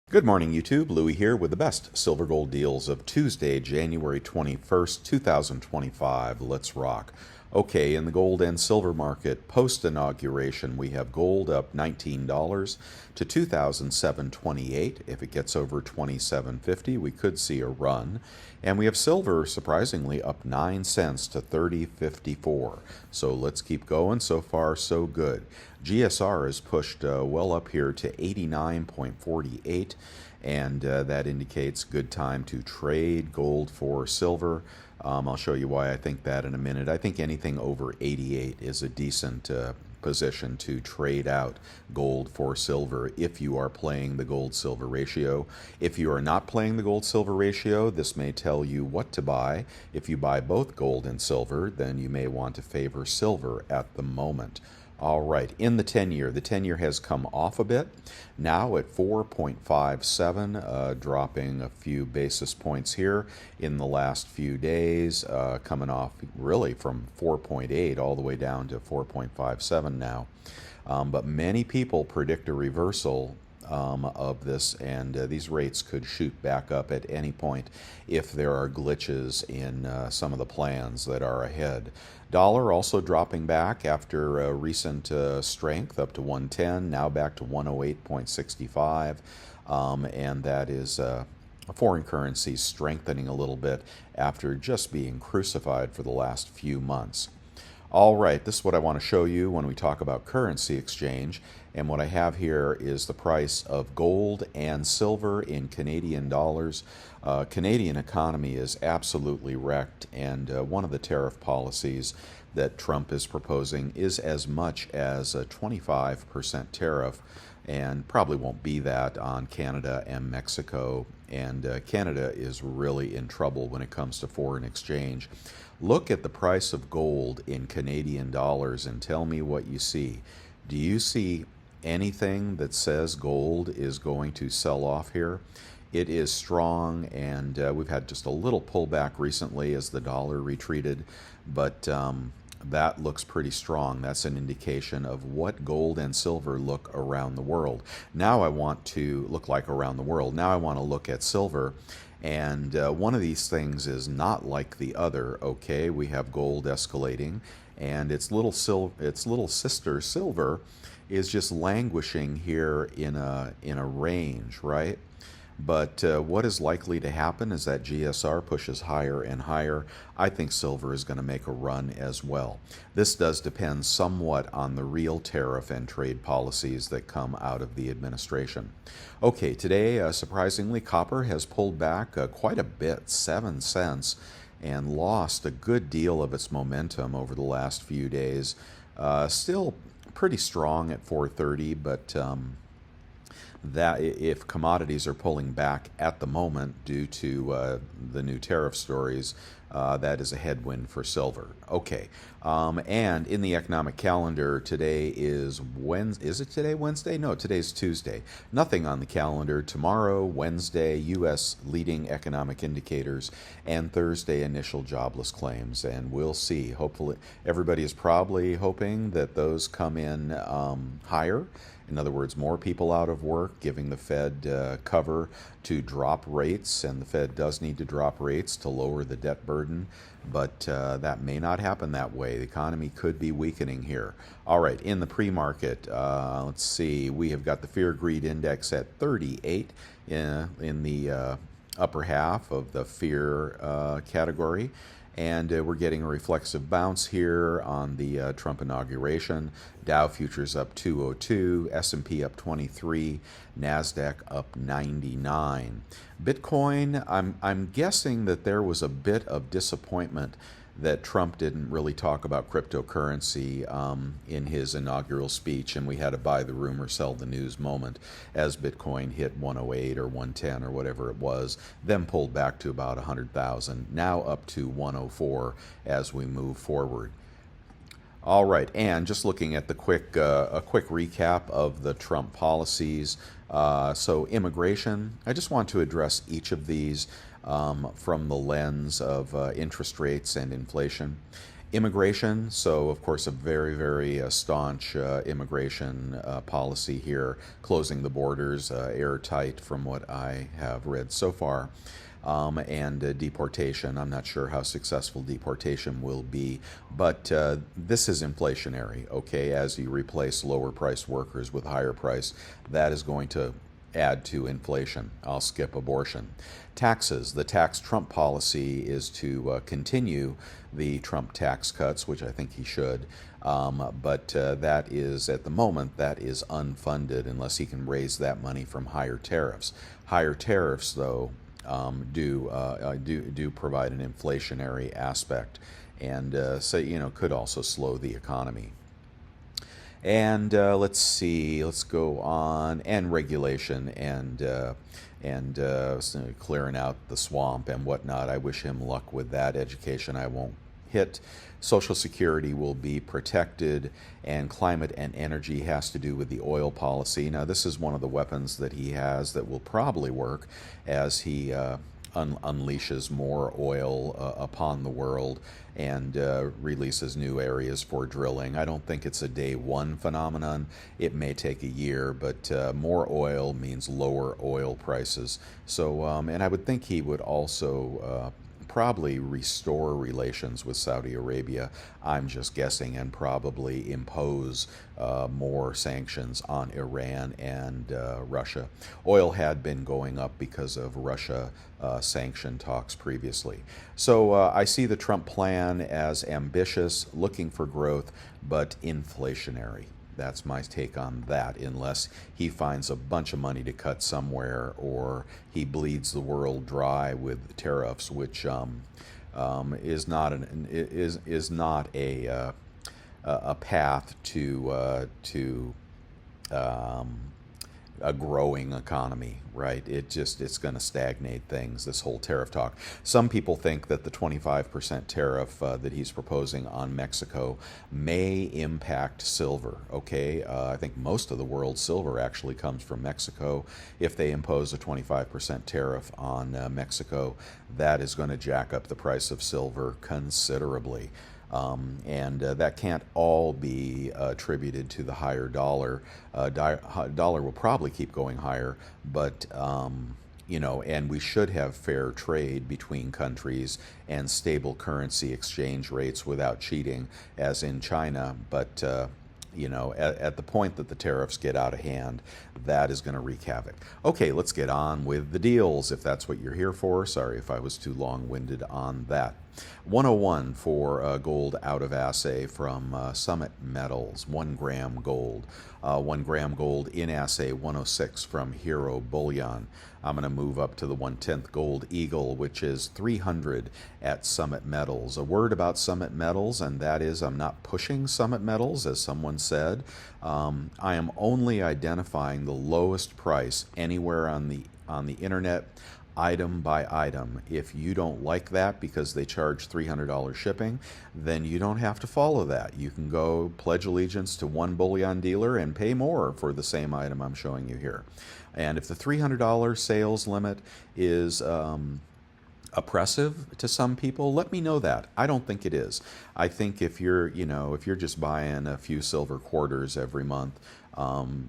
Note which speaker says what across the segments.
Speaker 1: Good morning, YouTube. Louie here with the best silver gold deals of Tuesday, January 21st, 2025. Let's rock. Okay, in the gold and silver market, post-inauguration, we have gold up $19 to $2,728. If it gets over $2,750, we could see a run. And we have silver, surprisingly, up 9 cents to $30.54. So let's keep going. So far, so good. GSR is pushed well up here to 89.48, and that indicates good time to trade gold for silver. I'll show you why I think that in a minute. I think anything over 88 is a decent position to trade out gold for silver if you are playing the gold-silver ratio. If you are not playing the gold-silver ratio, this may tell you what to buy. If you buy both gold and silver, then you may want to favor silver at the moment. All right, in the 10-year has come off a bit, now at 4.57, dropping a few basis points here in the last few days, coming off really from 4.8 all the way down to 4.57 now. But many people predict a reversal of this, and these rates could shoot back up at any point if there are glitches in some of the plans that are ahead. Dollar also dropping back after recent strength up to 110, now back to 108.65, and that is foreign currencies strengthening a little bit after just being crucified for the last few months. All right, this is what I want to show you when we talk about currency exchange. And what I have here is the price of gold and silver in Canadian dollars. Canadian economy is absolutely wrecked, and one of the tariff policies that Trump is proposing is as much as a 25% tariff, and probably won't be that on Canada and Mexico. And Canada is really in trouble when it comes to foreign exchange. Look at the price of gold in Canadian dollars and tell me what you see. Do you see anything that says gold is going to sell off here? It is strong, and we've had just a little pullback recently as the dollar retreated, but that looks pretty strong. That's an indication of what gold and silver look around the world. Now I want to look like around the world. Now I want to look at silver. And one of these things is not like the other. Okay, we have gold escalating, and its little sister silver is just languishing here in a range, right? But what is likely to happen is that GSR pushes higher and higher. I think silver is going to make a run as well. This does depend somewhat on the real tariff and trade policies that come out of the administration. Okay, today, surprisingly, copper has pulled back quite a bit, 7 cents, and lost a good deal of its momentum over the last few days. Still pretty strong at 430, but that if commodities are pulling back at the moment due to the new tariff stories, that is a headwind for silver. Okay, and in the economic calendar, today is Wednesday. Is it today Wednesday? No, today's Tuesday. Nothing on the calendar. Tomorrow, Wednesday, U.S. leading economic indicators, and Thursday, initial jobless claims. And we'll see. Hopefully, everybody is probably hoping that those come in higher. In other words, more people out of work, giving the Fed cover to drop rates, and the Fed does need to drop rates to lower the debt burden, but that may not happen that way. The economy could be weakening here. All right, in the pre-market, let's see, we have got the Fear-Greed Index at 38 in the upper half of the fear category. And we're getting a reflexive bounce here on the Trump inauguration. Dow futures up 202, S&P up 23, NASDAQ up 99. Bitcoin, I'm guessing that there was a bit of disappointment that Trump didn't really talk about cryptocurrency in his inaugural speech, and we had a buy the rumor, sell the news moment as Bitcoin hit 108 or 110 or whatever it was, then pulled back to about 100,000, now up to 104 as we move forward. All right, and just looking at the quick recap of the Trump policies. So immigration, I just want to address each of these from the lens of interest rates and inflation. Immigration, so of course a very, very staunch immigration policy here, closing the borders airtight from what I have read so far. And deportation. I'm not sure how successful deportation will be, but this is inflationary, okay? As you replace lower priced workers with higher price, that is going to add to inflation. I'll skip abortion. Taxes. The tax Trump policy is to continue the Trump tax cuts, which I think he should. But that is, at the moment, that is unfunded unless he can raise that money from higher tariffs. Higher tariffs, though, do provide an inflationary aspect, and could also slow the economy. And let's see, let's go on, and regulation and clearing out the swamp and whatnot. I wish him luck with that. Education I won't hit. Social Security will be protected, and climate and energy has to do with the oil policy. Now, this is one of the weapons that he has that will probably work as he unleashes more oil upon the world and releases new areas for drilling. I don't think it's a day one phenomenon. It may take a year, but more oil means lower oil prices. So, and I would think he would also probably restore relations with Saudi Arabia, I'm just guessing, and probably impose more sanctions on Iran and Russia. Oil had been going up because of Russia sanction talks previously. So I see the Trump plan as ambitious, looking for growth, but inflationary. That's my take on that, unless he finds a bunch of money to cut somewhere or he bleeds the world dry with tariffs, which is not a path to a growing economy, right? It's going to stagnate things, this whole tariff talk. Some people think that the 25% tariff that he's proposing on Mexico may impact silver, okay? I think most of the world's silver actually comes from Mexico. If they impose a 25% tariff on Mexico, that is going to jack up the price of silver considerably. And that can't all be attributed to the higher dollar. Dollar will probably keep going higher, but and we should have fair trade between countries and stable currency exchange rates without cheating, as in China. But at the point that the tariffs get out of hand, that is going to wreak havoc. Okay, let's get on with the deals, if that's what you're here for. Sorry if I was too long-winded on that. 101 for gold out of assay from Summit Metals, 1 gram gold. 1 gram gold in assay, 106 from Hero Bullion. I'm going to move up to the 1/10 gold eagle, which is 300 at Summit Metals. A word about Summit Metals, and that is I'm not pushing Summit Metals, as someone said. I am only identifying the lowest price anywhere on the internet, item by item. If you don't like that because they charge $300 shipping, then you don't have to follow that. You can go pledge allegiance to one bullion dealer and pay more for the same item I'm showing you here. And if the $300 sales limit is oppressive to some people, let me know that. I don't think it is. I think if you're just buying a few silver quarters every month,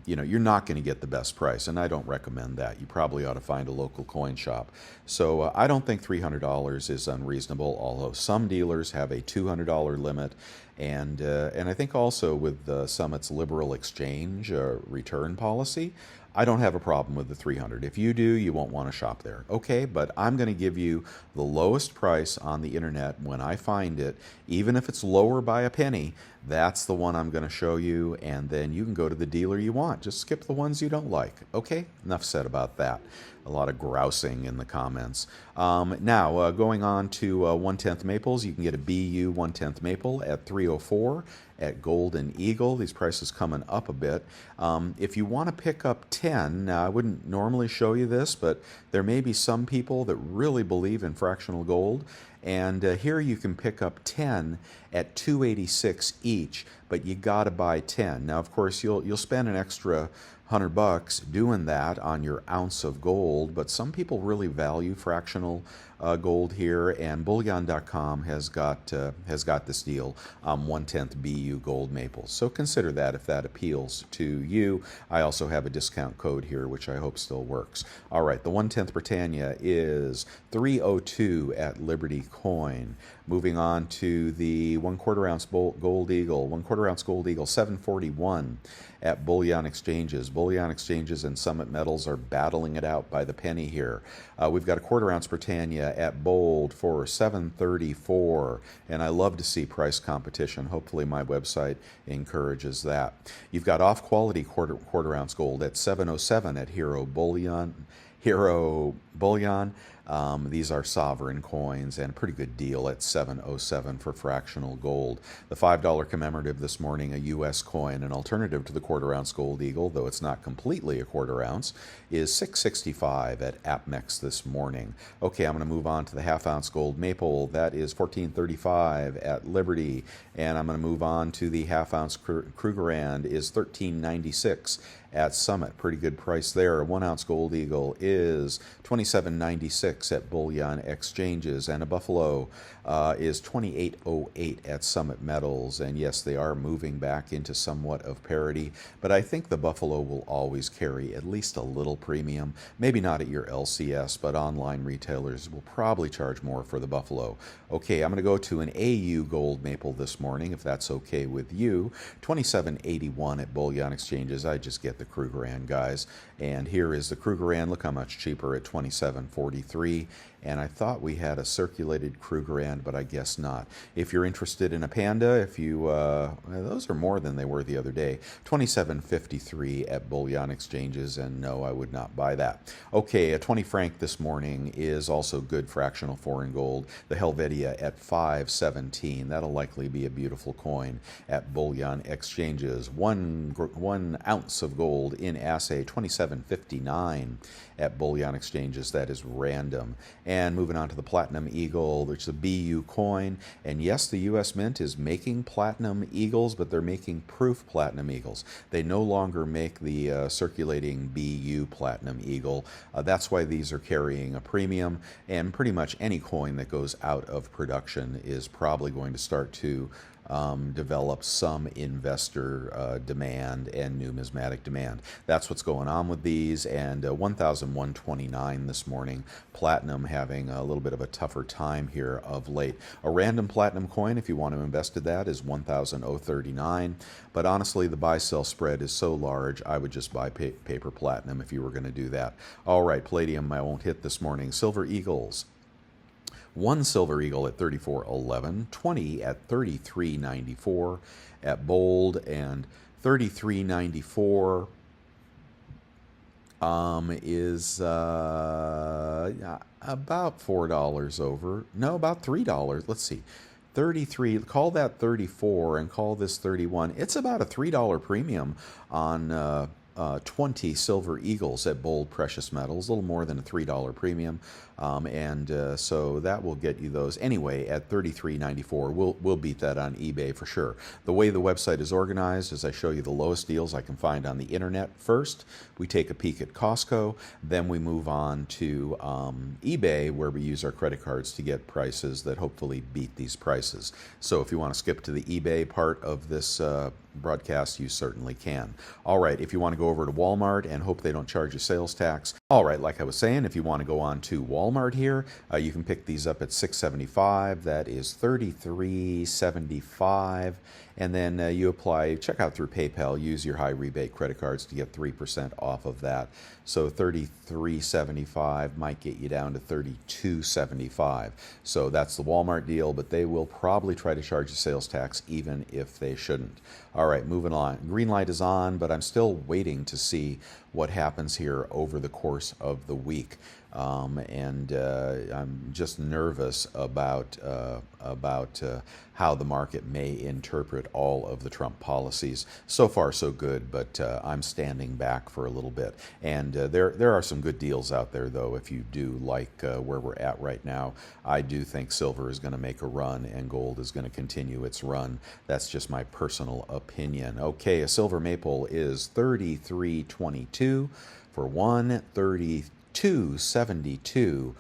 Speaker 1: you're not going to get the best price, and I don't recommend that. You probably ought to find a local coin shop. So I don't think $300 is unreasonable, although some dealers have a $200 limit, and I think also with Summit's liberal exchange return policy, I don't have a problem with the 300. If you do, you won't want to shop there. Okay, but I'm going to give you the lowest price on the internet when I find it, even if it's lower by a penny. That's the one I'm going to show you, and then you can go to the dealer you want. Just skip the ones you don't like. Okay, enough said about that. A lot of grousing in the comments. Now, going on to 1/10 maples, you can get a BU 1/10 maple at 304 at Golden Eagle. These prices coming up a bit. If you want to pick up 10, now I wouldn't normally show you this, but there may be some people that really believe in fractional gold. And here you can pick up 10 at $286 each, but you got to buy 10. Now, of course, you'll spend an extra $100 doing that on your ounce of gold, but some people really value fractional gold here, and bullion.com has got this deal, 1/10 BU gold maple. So consider that if that appeals to you. I also have a discount code here, which I hope still works. All right, the 1/10 Britannia is 302 at Liberty Coin. Moving on to the 1/4 ounce gold eagle, 1/4 ounce gold eagle, 741 at Bullion Exchanges. Bullion Exchanges and Summit Metals are battling it out by the penny here. We've got a 1/4 ounce Britannia at Bold for 734, and I love to see price competition. Hopefully my website encourages that. You've got off-quality quarter ounce gold at 707 at Hero Bullion. These are sovereign coins, and a pretty good deal at 707 for fractional gold. The $5 commemorative this morning, a U.S. coin, an alternative to the 1/4 ounce gold eagle, though it's not completely a 1/4 ounce, is 665 at APMEX this morning. Okay, I'm going to move on to the 1/2 ounce gold maple. That is 1435 at Liberty, and I'm going to move on to the 1/2 ounce Krugerrand is 1396 at Summit. Pretty good price there. A 1 ounce gold eagle is 2796 at Bullion Exchanges, and a buffalo is 2808 at Summit Metals. And yes, they are moving back into somewhat of parity, but I think the buffalo will always carry at least a little premium. Maybe not at your LCS, but online retailers will probably charge more for the buffalo. Okay, I'm going to go to an AU gold maple this morning, if that's okay with you. 2781 at Bullion Exchanges. I just get the Krugerrand, guys. And here is the Krugerrand. Look how much cheaper at 2743. And I thought we had a circulated Krugerrand, but I guess not. If you're interested in a panda, if you those are more than they were the other day. 2753 at Bullion Exchanges, and no, I would not buy that. Okay, a 20 franc this morning is also good fractional foreign gold. The Helvetia at 517. That'll likely be a beautiful coin at Bullion Exchanges. One ounce of gold in assay, 2759 at Bullion Exchanges. That is random. And moving on to the Platinum Eagle, which is a BU coin. And yes, the U.S. Mint is making Platinum Eagles, but they're making proof Platinum Eagles. They no longer make the circulating BU Platinum Eagle. That's why these are carrying a premium. And pretty much any coin that goes out of production is probably going to start to develop some investor demand and numismatic demand. That's what's going on with these. And 1,129 this morning. Platinum having a little bit of a tougher time here of late. A random platinum coin, if you want to invest in that, is 1,039. But honestly, the buy-sell spread is so large, I would just buy paper platinum if you were going to do that. All right, palladium I won't hit this morning. Silver Eagles. One silver eagle at 34.11, 20 at 33.94 at Bold, and 33.94 is about $4 over. No, about $3. Let's see. 33, call that 34 and call this 31. It's about a $3 premium on 20 silver eagles at Bold Precious Metals, a little more than a $3 premium, so that will get you those anyway at $33.94. We'll beat that on eBay for sure. The way the website is organized is I show you the lowest deals I can find on the internet first. We take a peek at Costco, then we move on to eBay, where we use our credit cards to get prices that hopefully beat these prices. So if you want to skip to the eBay part of this broadcast, you certainly can. All right, if you want to go over to Walmart and hope they don't charge you sales tax. All right, like I was saying, if you want to go on to Walmart here, you can pick these up at $6.75. That is $33.75. And then you apply, check out through PayPal, use your high rebate credit cards to get 3% off of that. So $33.75 might get you down to $32.75. So that's the Walmart deal, but they will probably try to charge you sales tax even if they shouldn't. All right, moving on. Green light is on, but I'm still waiting to see what happens here over the course of the week. And I'm just nervous about how the market may interpret all of the Trump policies. So far, so good, but I'm standing back for a little bit. And there are some good deals out there, though, if you do like where we're at right now. I do think silver is going to make a run and gold is going to continue its run. That's just my personal opinion. Okay, a silver maple is 33.22 for 132.72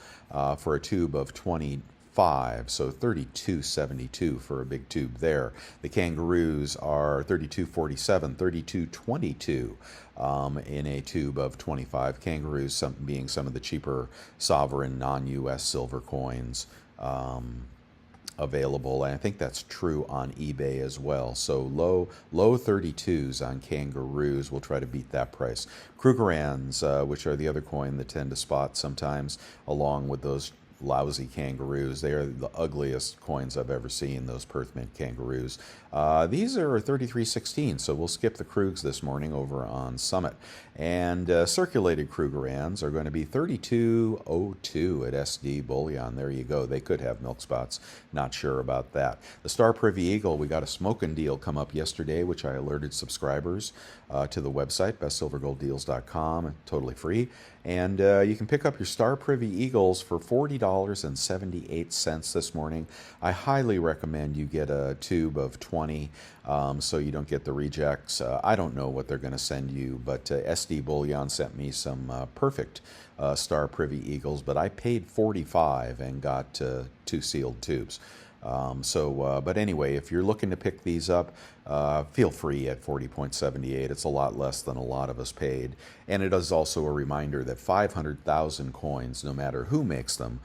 Speaker 1: for a tube of 25, so 32.72 for a big tube there. The kangaroos are 32.47, 32.22 in a tube of 25. Kangaroos being some of the cheaper sovereign non-U.S. silver coins available, and I think that's true on eBay as well. So low 32s on kangaroos. We'll try to beat that price. Krugerrands, which are the other coin that tend to spot sometimes, along with those lousy kangaroos. They are the ugliest coins I've ever seen, those Perth Mint kangaroos. These are 33.16, so we'll skip the Krugs this morning over on Summit. And circulated Krugerrands are going to be 32.02 at SD Bullion. There you go. They could have milk spots. Not sure about that. The Star Privy Eagle, we got a smoking deal come up yesterday, which I alerted subscribers to the website, bestsilvergolddeals.com, totally free. And you can pick up your Star Privy Eagles for $40.78 this morning. I highly recommend you get a tube of 20 so you don't get the rejects. I don't know what they're going to send you, but SD Bullion sent me some perfect Star Privy Eagles, but I paid $45 and got 2 sealed tubes. But anyway, if you're looking to pick these up, feel free at 40.78. It's a lot less than a lot of us paid. And it is also a reminder that 500,000 coins, no matter who makes them,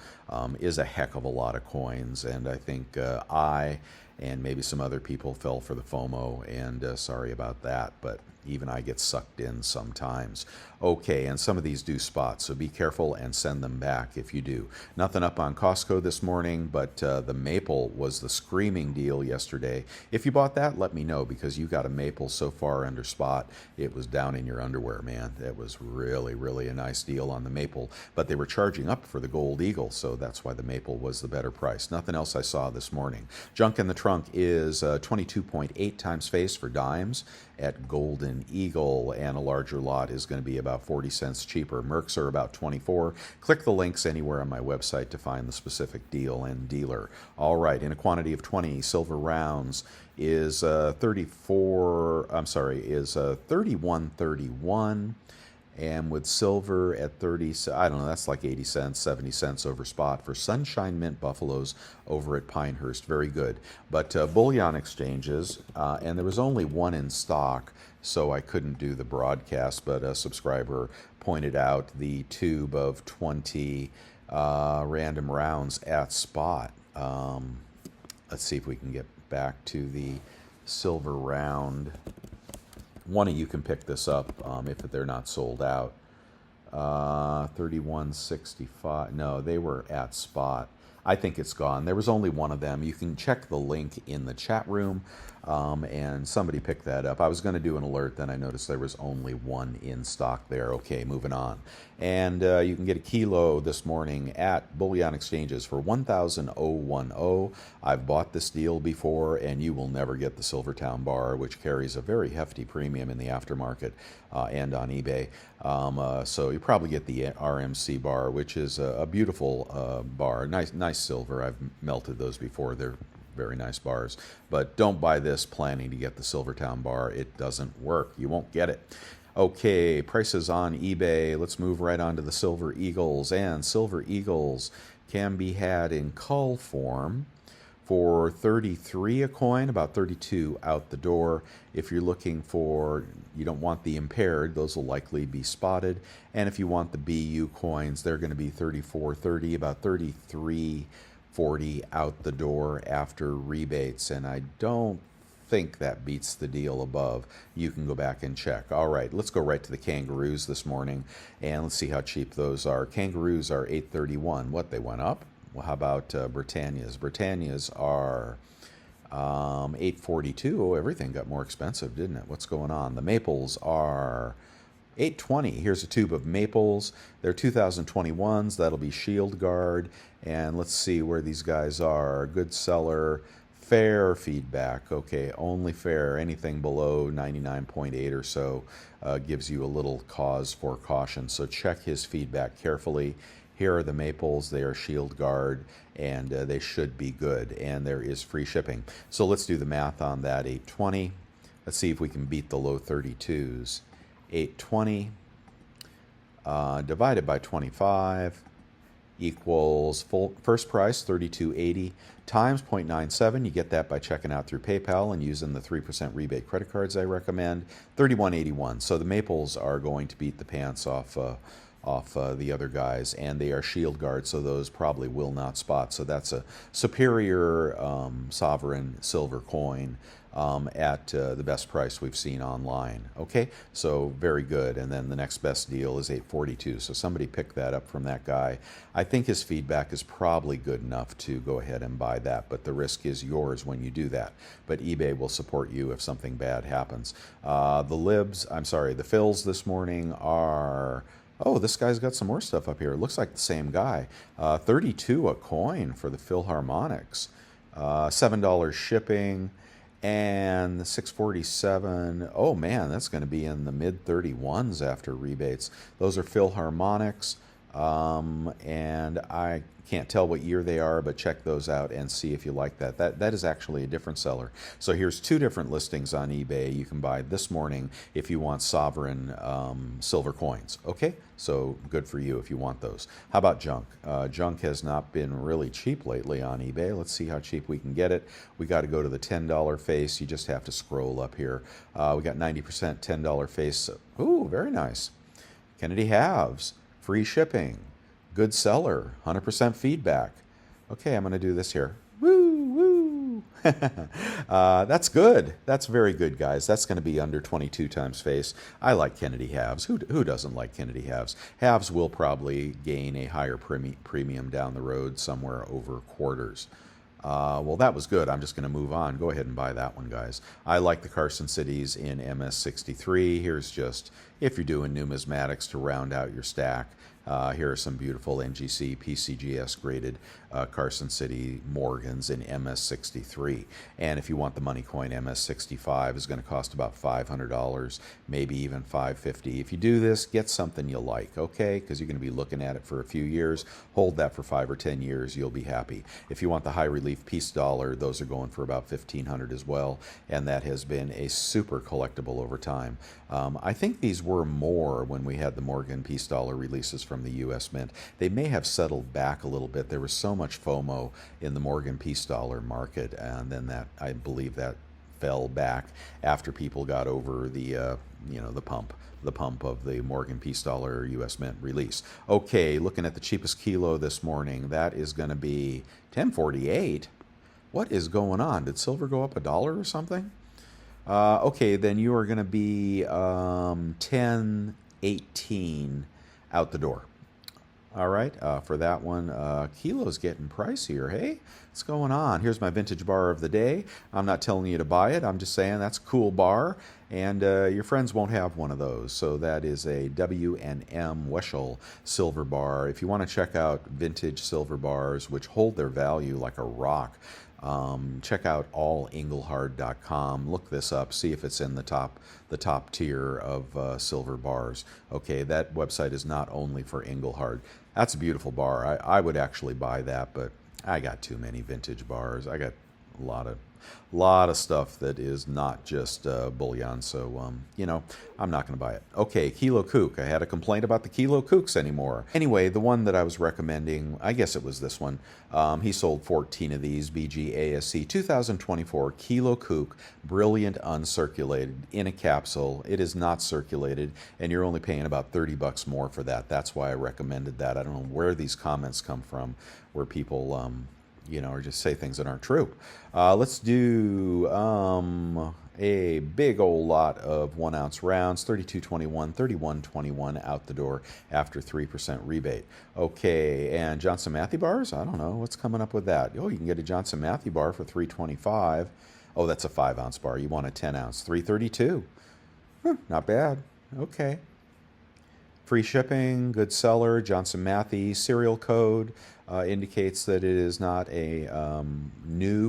Speaker 1: is a heck of a lot of coins. And I think I and maybe some other people fell for the FOMO, and sorry about that, but even I get sucked in sometimes. Okay, and some of these do spot, so be careful and send them back if you do. Nothing up on Costco this morning, but the maple was the screaming deal yesterday. If you bought that, let me know, because you got a maple so far under spot, it was down in your underwear, man. That was really, really a nice deal on the maple, but they were charging up for the gold eagle, so that's why the maple was the better price. Nothing else I saw this morning. Junk in the trunk is 22.8 times face for dimes at Golden Eagle, and a larger lot is going to be about 40 cents cheaper. Mercs are about 24. Click the links anywhere on my website to find the specific deal and dealer. All right, in a quantity of 20, silver rounds is 31.31, and with silver at 30, I don't know, that's like 80 cents, 70 cents over spot for Sunshine Mint Buffaloes over at Pinehurst. Very good. But bullion exchanges, and there was only one in stock, so I couldn't do the broadcast, but a subscriber pointed out the tube of 20 random rounds at spot. Let's see if we can get back to the silver round. One of you can pick this up if they're not sold out. 31.65. No, they were at spot. I think it's gone. There was only one of them. You can check the link in the chat room, and somebody picked that up. I was going to do an alert, then I noticed there was only one in stock there. Okay, moving on. And you can get a kilo this morning at Bullion Exchanges for 1,010. I've bought this deal before, and you will never get the Silvertown bar, which carries a very hefty premium in the aftermarket and on eBay. So you probably get the RMC bar, which is a beautiful bar. Nice silver. I've melted those before. They're very nice bars. But don't buy this planning to get the Silvertown bar. It doesn't work. You won't get it. Okay, prices on eBay. Let's move right on to the Silver Eagles. And Silver Eagles can be had in cull form for 33 a coin, about 32 out the door. If you're looking for, you don't want the impaired, those will likely be spotted. And if you want the BU coins, they're going to be 34.30, about 33.40 out the door after rebates. And I don't think that beats the deal above. You can go back and check. All right, let's go right to the kangaroos this morning, and let's see how cheap those are. Kangaroos are 8.31. What, they went up? Well, how about Britannias? Britannias are 8.42. Oh, everything got more expensive, didn't it? What's going on? The maples are 820. Here's a tube of maples. They're 2021s. That'll be Shield Guard. And let's see where these guys are. Good seller. Fair feedback. Okay, only fair. Anything below 99.8 or so gives you a little cause for caution. So check his feedback carefully. Here are the maples. They are Shield Guard, and they should be good. And there is free shipping. So let's do the math on that. 820. Let's see if we can beat the low 32s. 820 divided by 25 equals first price 32.80 times 0.97. You get that by checking out through PayPal and using the 3% rebate credit cards I recommend. 31.81. So the maples are going to beat the pants off the other guys, and they are Shield Guard, so those probably will not spot. So that's a superior sovereign silver coin at the best price we've seen online. Okay, so very good. And then the next best deal is 842. So somebody picked that up from that guy. I think his feedback is probably good enough to go ahead and buy that, but the risk is yours when you do that. But eBay will support you if something bad happens. The fills this morning are... Oh, this guy's got some more stuff up here. It looks like the same guy. 32 a coin for the Philharmonics. $7 shipping. And the 647, oh man, that's going to be in the mid 31s after rebates. Those are Philharmonics, and I can't tell what year they are, but check those out and see if you like that. That is actually a different seller. So here's two different listings on eBay you can buy this morning if you want sovereign silver coins. Okay, so good for you if you want those. How about junk? Junk has not been really cheap lately on eBay. Let's see how cheap we can get it. We got to go to the $10 face. You just have to scroll up here. We got 90% $10 face. Ooh, very nice. Kennedy Halves, free shipping. Good seller, 100% feedback. Okay, I'm going to do this here. Woo, woo. That's good. That's very good, guys. That's going to be under 22 times face. I like Kennedy Halves. Who doesn't like Kennedy Halves? Halves will probably gain a higher premium down the road, somewhere over quarters. Well, that was good. I'm just going to move on. Go ahead and buy that one, guys. I like the Carson Cities in MS63. Here's just, if you're doing numismatics to round out your stack, here are some beautiful NGC PCGS graded Carson City Morgans in MS63. And if you want the money coin, MS65 is going to cost about $500, maybe even $550. If you do this, get something you like, okay? Because you're going to be looking at it for a few years. Hold that for 5 or 10 years. You'll be happy. If you want the high relief piece dollar, those are going for about $1,500 as well. And that has been a super collectible over time. I think these were more when we had the Morgan piece dollar releases from the U.S. Mint. They may have settled back a little bit. There was so much FOMO in the Morgan piece dollar market, and then that, I believe, that fell back after people got over the the pump of the Morgan piece dollar U.S. Mint release. Okay, looking at the cheapest kilo this morning, that is going to be 1048. What is going on? Did silver go up $1 or something? Okay, then you are going to be 1018 out the door. All right, for that one, kilo's getting pricier, hey? What's going on? Here's my vintage bar of the day. I'm not telling you to buy it. I'm just saying that's a cool bar, and your friends won't have one of those. So that is a W&M Weschel silver bar. If you want to check out vintage silver bars, which hold their value like a rock, check out allengelhard.com. Look this up. See if it's in the top tier of silver bars. Okay, that website is not only for Engelhard. That's a beautiful bar. I would actually buy that, but I got too many vintage bars. I got a lot of stuff that is not just bullion, so I'm not going to buy it. Okay, Kilo Kook. I had a complaint about the Kilo Kooks anymore. Anyway, the one that I was recommending, I guess it was this one. He sold 14 of these, BGASC 2024 Kilo Kook, brilliant uncirculated in a capsule. It is not circulated, and you're only paying about $30 more for that. That's why I recommended that. I don't know where these comments come from, where people or just say things that aren't true. Let's do a big old lot of 1 ounce rounds, 32.21, 31.21 out the door after 3% rebate. Okay, and Johnson Matthey bars? I don't know. What's coming up with that? Oh, you can get a Johnson Matthey bar for $3.25. Oh, that's a 5 ounce bar. You want a 10 ounce, $3.32. Not bad. Okay. Free shipping, good seller. Johnson Matthey serial code indicates that it is not a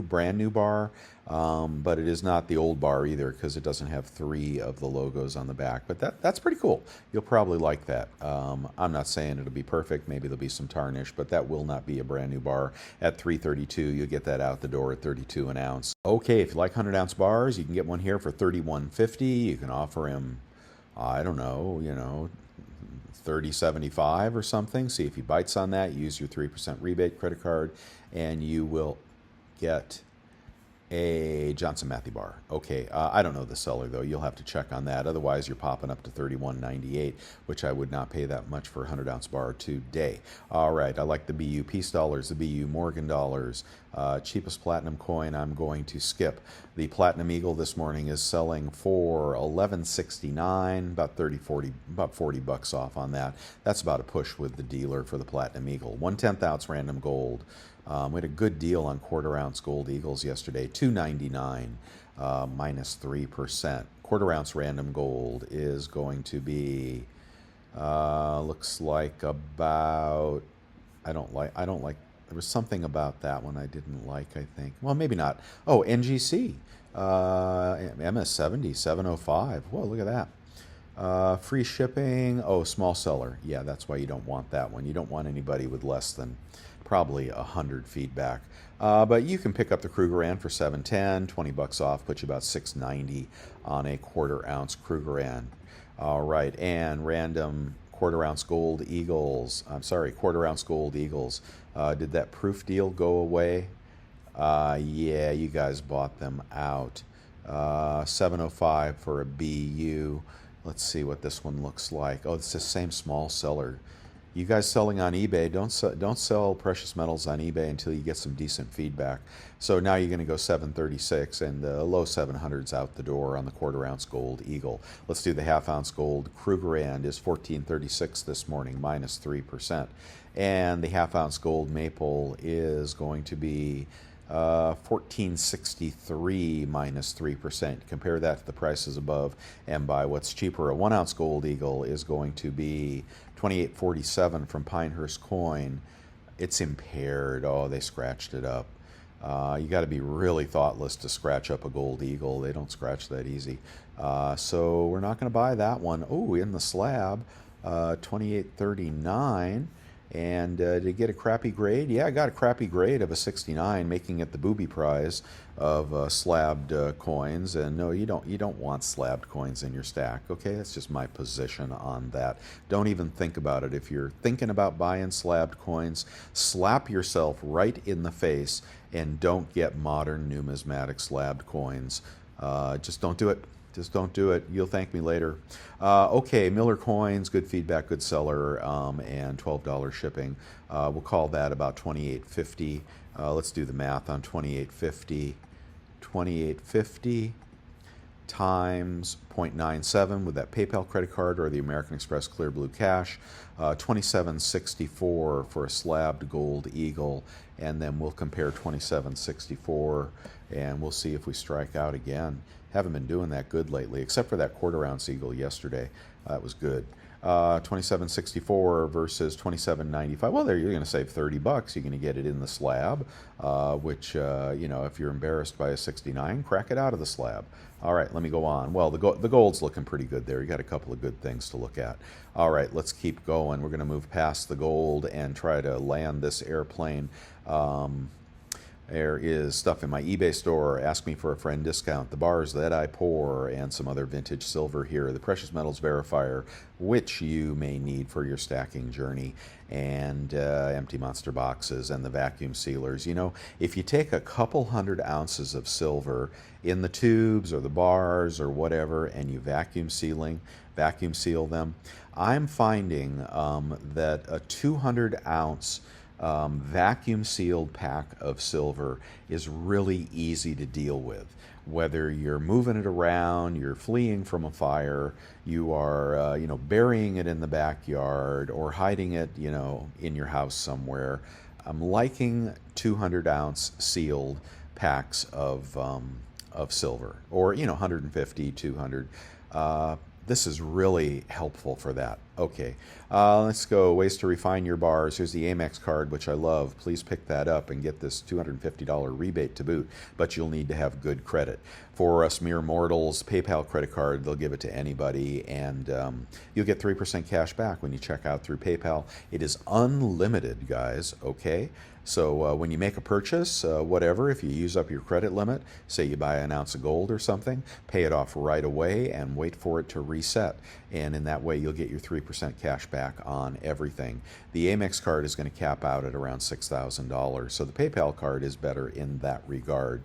Speaker 1: brand new bar, but it is not the old bar either because it doesn't have 3 of the logos on the back. But that's pretty cool. You'll probably like that. I'm not saying it'll be perfect. Maybe there'll be some tarnish, but that will not be a brand new bar at $3.32. You'll get that out the door at 32 an ounce. Okay, if you like 100-ounce bars, you can get one here for $31.50. You can offer him, I don't know, $30.75 or something. See if he bites on that. Use your 3% rebate credit card, and you will get a Johnson Matthey bar. Okay, I don't know the seller though. You'll have to check on that. Otherwise, you're popping up to $31.98, which I would not pay that much for a 100-ounce bar today. All right, I like the BU Peace dollars, the BU Morgan dollars. Cheapest platinum coin I'm going to skip. The Platinum Eagle this morning is selling for $11.69, about 40 bucks off on that. That's about a push with the dealer for the Platinum Eagle. 1/10 ounce random gold. We had a good deal on quarter-ounce gold eagles yesterday, $2.99, minus 3%. Quarter-ounce random gold is going to be, looks like about, I don't like, there was something about that one I didn't like, I think. Well, maybe not. Oh, NGC, MS70, 705. Whoa, look at that. Free shipping. Oh, small seller. Yeah, that's why you don't want that one. You don't want anybody with less than probably 100 feedback. But you can pick up the Krugerrand for $7.10, 20 bucks off, put you about $6.90 on a quarter-ounce Krugerrand. All right, and random quarter-ounce gold eagles. I'm sorry, quarter-ounce gold eagles. Did that proof deal go away? Yeah, you guys bought them out. 705 for a BU. Let's see what this one looks like. Oh, it's the same small seller. You guys selling on eBay, don't sell precious metals on eBay until you get some decent feedback. So now you're going to go 736 and the low 700s out the door on the quarter-ounce gold eagle. Let's do the half-ounce gold. Krugerrand is 1436 this morning, minus 3%. And the half-ounce gold maple is going to be 1463 minus 3%. Compare that to the prices above and buy what's cheaper. A 1-ounce gold eagle is going to be 2847 from Pinehurst Coin. It's impaired. Oh, they scratched it up. You got to be really thoughtless to scratch up a gold eagle. They don't scratch that easy. So we're not going to buy that one. Oh, in the slab, 2839. And did it get a crappy grade? Yeah, I got a crappy grade of a 69, making it the booby prize of slabbed coins. And no, you don't want slabbed coins in your stack. Okay, that's just my position on that. Don't even think about it. If you're thinking about buying slabbed coins, slap yourself right in the face and don't get modern numismatic slabbed coins. Just don't do it. Just don't do it. You'll thank me later. Okay, Miller Coins, good feedback, good seller, and $12 shipping. We'll call that about $28.50. Let's do the math on $28.50. $28.50 times 0.97 with that PayPal credit card or the American Express Clear Blue Cash. $27.64 for a slabbed gold eagle, and then we'll compare $27.64 and we'll see if we strike out again. Haven't been doing that good lately, except for that quarter-ounce eagle yesterday. That was good. $27.64 versus $27.95. Well, there you're going to save 30 bucks. You're going to get it in the slab, which if you're embarrassed by a 69, crack it out of the slab. All right, let me go on. Well, the gold's looking pretty good there. You got a couple of good things to look at. All right, let's keep going. We're going to move past the gold and try to land this airplane. There is stuff in my eBay store. Ask me for a friend discount. The bars that I pour and some other vintage silver here. The precious metals verifier, which you may need for your stacking journey, and empty monster boxes and the vacuum sealers. You know, if you take a couple 100 ounces of silver in the tubes or the bars or whatever, and you vacuum seal them, I'm finding that a 200-ounce vacuum sealed pack of silver is really easy to deal with. Whether you're moving it around, you're fleeing from a fire, you are burying it in the backyard or hiding it in your house somewhere. I'm liking 200-ounce sealed packs of silver, or 150, 200. This is really helpful for that. Okay, let's go. Ways to refine your bars. Here's the Amex card, which I love. Please pick that up and get this $250 rebate to boot, but you'll need to have good credit. For us mere mortals, PayPal credit card, they'll give it to anybody, and you'll get 3% cash back when you check out through PayPal. It is unlimited, guys, okay? So when you make a purchase, whatever, if you use up your credit limit, say you buy an ounce of gold or something, pay it off right away and wait for it to reset. And in that way, you'll get your 3% cash back on everything. The Amex card is going to cap out at around $6,000. So the PayPal card is better in that regard.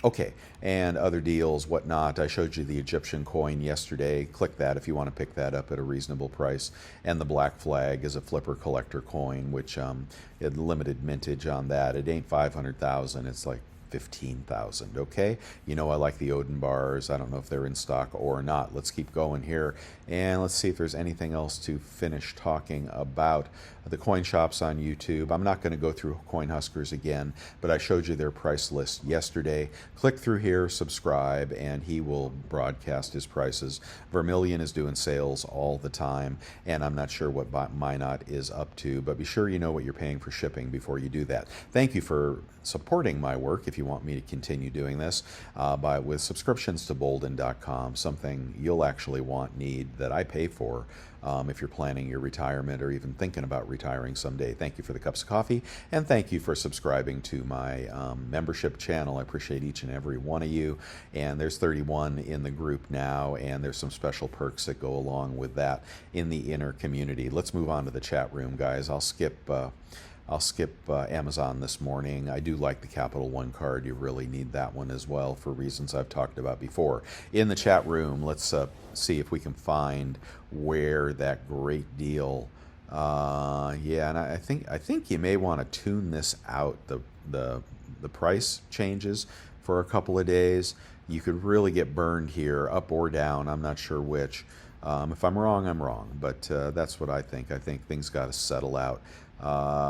Speaker 1: Okay, and other deals, whatnot. I showed you the Egyptian coin yesterday. Click that if you want to pick that up at a reasonable price. And the Black Flag is a flipper collector coin, which had limited mintage on that. It ain't 500,000. It's like 15,000. Okay, you know I like the Odin bars. I don't know if they're in stock or not. Let's keep going here, and let's see if there's anything else to finish talking about. The coin shops on YouTube. I'm not going to go through Coin Huskers again, but I showed you their price list yesterday. Click through here, subscribe, and he will broadcast his prices. Vermilion is doing sales all the time, and I'm not sure what Minot is up to, but be sure you know what you're paying for shipping before you do that. Thank you for supporting my work if you want me to continue doing this with subscriptions to bolden.com, something you'll actually need that I pay for if you're planning your retirement or even thinking about retiring someday. Thank you for the cups of coffee, and thank you for subscribing to my membership channel. I appreciate each and every one of you, and there's 31 in the group now, and there's some special perks that go along with that in the inner community. Let's move on to the chat room, guys. I'll skip Amazon this morning. I do like the Capital One card. You really need that one as well for reasons I've talked about before. In the chat room, let's see if we can find where that great deal. Yeah, and I think you may want to tune this out. The price changes for a couple of days. You could really get burned here, up or down. I'm not sure which. If I'm wrong, I'm wrong. But that's what I think. I think things got to settle out.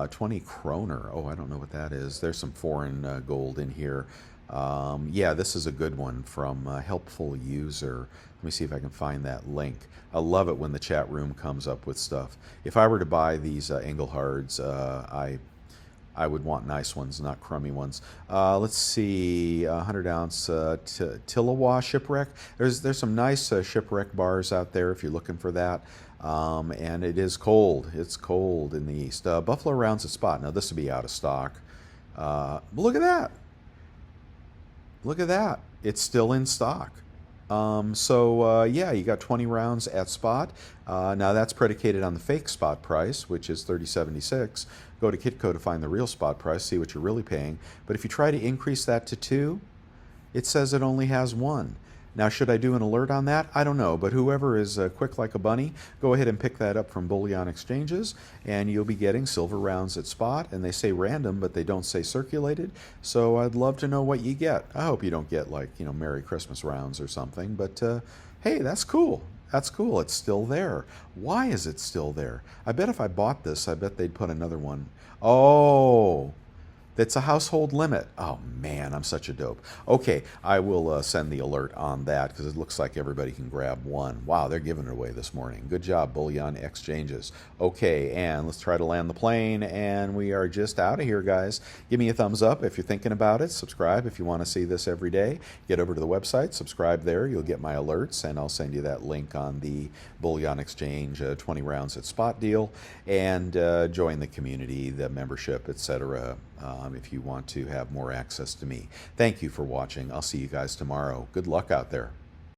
Speaker 1: 20 kroner. Oh, I don't know what that is. There's some foreign gold in here. Yeah, this is a good one from Helpful User. Let me see if I can find that link. I love it when the chat room comes up with stuff. If I were to buy these Englehards, I would want nice ones, not crummy ones. Let's see, 100 ounce Tillawa shipwreck. There's some nice shipwreck bars out there if you're looking for that. And it is cold. It's cold in the east. Buffalo rounds at spot. Now this would be out of stock. Look at that. Look at that. It's still in stock. Yeah, you got 20 rounds at spot. Now that's predicated on the fake spot price, which is $30.76. Go to Kitco to find the real spot price, see what you're really paying. But if you try to increase that to 2, it says it only has 1. Now, should I do an alert on that? I don't know, but whoever is quick like a bunny, go ahead and pick that up from bullion exchanges, and you'll be getting silver rounds at spot, and they say random, but they don't say circulated, so I'd love to know what you get. I hope you don't get, like, Merry Christmas rounds or something, but hey, that's cool. That's cool. It's still there. Why is it still there? I bet if I bought this, I bet they'd put another one. Oh, that's a household limit. Oh man, I'm such a dope. Okay, I will send the alert on that because it looks like everybody can grab one. Wow, they're giving it away this morning. Good job, bullion exchanges. Okay, and let's try to land the plane, and we are just out of here, guys. Give me a thumbs up if you're thinking about it. Subscribe if you want to see this every day. Get over to the website, subscribe there. You'll get my alerts, and I'll send you that link on the bullion exchange 20 rounds at spot deal, and join the community, the membership, etc. If you want to have more access to me. Thank you for watching. I'll see you guys tomorrow. Good luck out there.